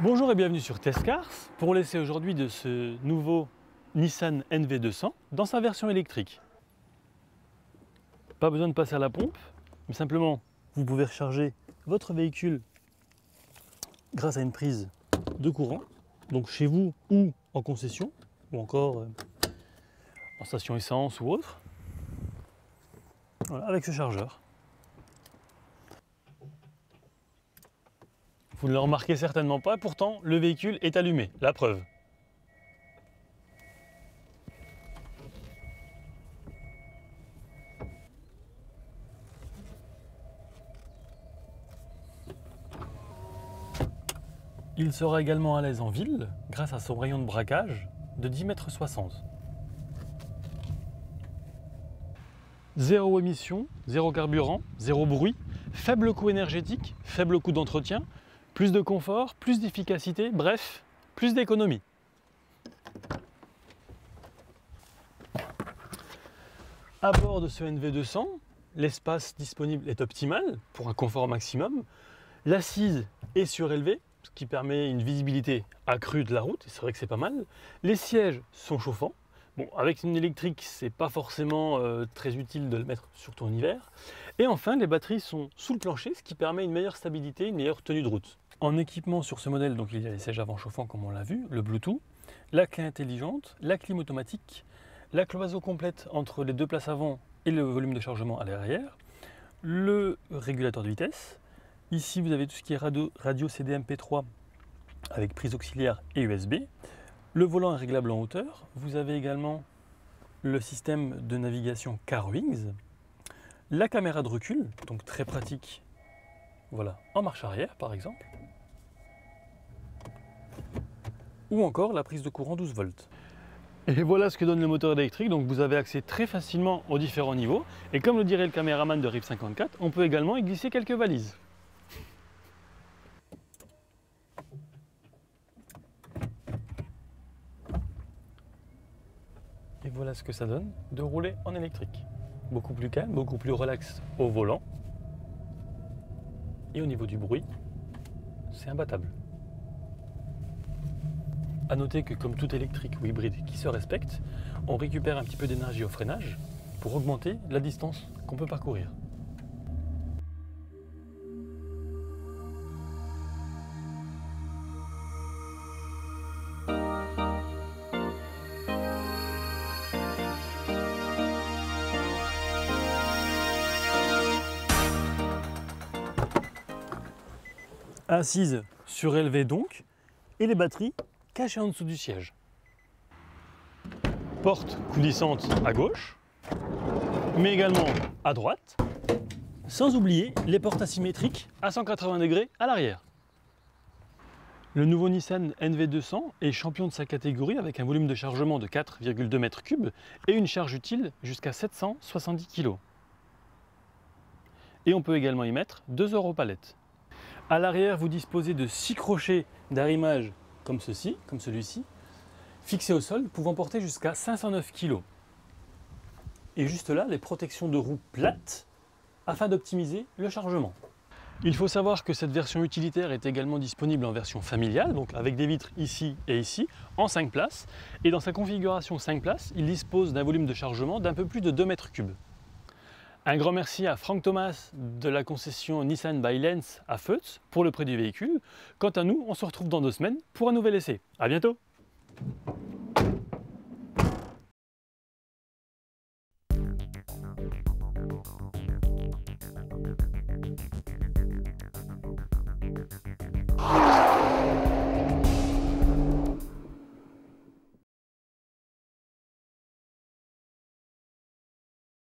Bonjour et bienvenue sur Testcars pour l'essai aujourd'hui de ce nouveau Nissan NV200 dans sa version électrique. Pas besoin de passer à la pompe, mais simplement vous pouvez recharger votre véhicule grâce à une prise de courant, donc chez vous ou en concession, ou encore en station essence ou autre, voilà, avec ce chargeur. Vous ne le remarquez certainement pas, pourtant le véhicule est allumé, la preuve. Il sera également à l'aise en ville grâce à son rayon de braquage de 10,60 m. Zéro émission, zéro carburant, zéro bruit, faible coût énergétique, faible coût d'entretien, plus de confort, plus d'efficacité, bref, plus d'économie. À bord de ce NV200, l'espace disponible est optimal pour un confort maximum. L'assise est surélevée, ce qui permet une visibilité accrue de la route, et c'est vrai que c'est pas mal. Les sièges sont chauffants. Bon, avec une électrique, c'est pas forcément très utile de le mettre, surtout en hiver. Et enfin, les batteries sont sous le plancher, ce qui permet une meilleure stabilité, une meilleure tenue de route. En équipement sur ce modèle, donc il y a les sièges avant chauffants comme on l'a vu, le Bluetooth, la clé intelligente, la clim automatique, la cloison complète entre les deux places avant et le volume de chargement à l'arrière, le régulateur de vitesse. Ici, vous avez tout ce qui est radio CD MP3 avec prise auxiliaire et USB. Le volant est réglable en hauteur. Vous avez également le système de navigation CarWings, la caméra de recul, donc très pratique, voilà, en marche arrière par exemple, ou encore la prise de courant 12 volts. Et voilà ce que donne le moteur électrique, donc vous avez accès très facilement aux différents niveaux, et comme le dirait le caméraman de Rive 54, on peut également y glisser quelques valises. Et voilà ce que ça donne de rouler en électrique. Beaucoup plus calme, beaucoup plus relax au volant. Et au niveau du bruit, c'est imbattable. A noter que comme tout électrique ou hybride qui se respecte, on récupère un petit peu d'énergie au freinage pour augmenter la distance qu'on peut parcourir. Assise surélevée donc, et les batteries cachées en dessous du siège. Porte coulissante à gauche, mais également à droite, sans oublier les portes asymétriques à 180 degrés à l'arrière. Le nouveau Nissan NV200 est champion de sa catégorie avec un volume de chargement de 4,2 m3 et une charge utile jusqu'à 770 kg. Et on peut également y mettre 2 europalettes. À l'arrière, vous disposez de 6 crochets d'arrimage comme ceci, comme celui-ci, fixés au sol, pouvant porter jusqu'à 509 kg. Et juste là, les protections de roues plates, afin d'optimiser le chargement. Il faut savoir que cette version utilitaire est également disponible en version familiale, donc avec des vitres ici et ici, en 5 places. Et dans sa configuration 5 places, il dispose d'un volume de chargement d'un peu plus de 2 m3. Un grand merci à Franck Thomas de la concession Nissan by Lens à Feutz pour le prêt du véhicule. Quant à nous, on se retrouve dans 2 semaines pour un nouvel essai. À bientôt!